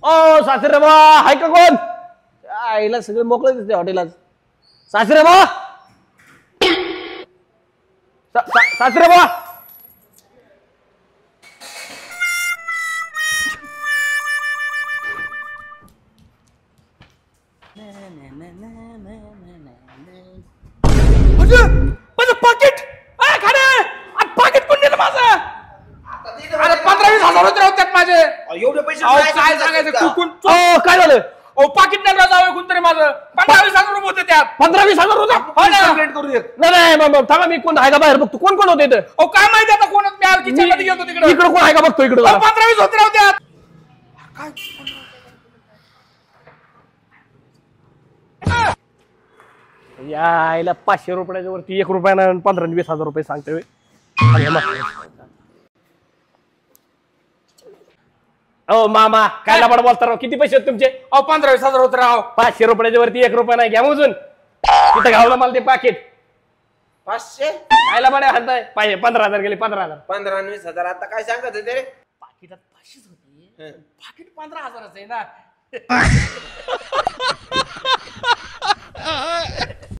ओ सासरे बा हाय का कोण? आईला सगळे मोकळे दिसते हॉटेलात. सासरे बा सासरे बा माझं पाकिट पाकिट कोण दिलं माझं? अरे 15-20 हजार होते माझे. एवढे पैसे काय सांगायचं काय झालं? पाकिट नाही जावं कोणतरी माझं 15-20 हजार रुपये होते त्यात. 15-20 हजार होते? कंप्लेंट करू देत. नाही थांबा मी कोण आहे का बाहेर बघतो. कोण कोण होते इथं? काय माहिती आता कोण मी किचन मध्ये गेलो तिकडे. इकडे कोण आहे का बघतो इकडे. 15-20 होते राव त्यात. या आईला 500 रुपयाच्या वरती 1 रुपया नाही 15-20 हजार रुपये सांगतोय. ओ मामा काय लबाड बोलता राव? किती पैसे आहेत तुमचे? 15-20 हजार होते राव. 500 रुपयाच्या वरती 1 रुपया नाही. घ्या मोजून. तिथं घावलं मला ते पाकिट. 500 काय लबाड हाणताय? 15,000 गेले. 15,000 15-20 हजार. आता काय सांगत होते रे? पाकिटात 500 होते. पाकिट 15 हजाराचं आहे ना.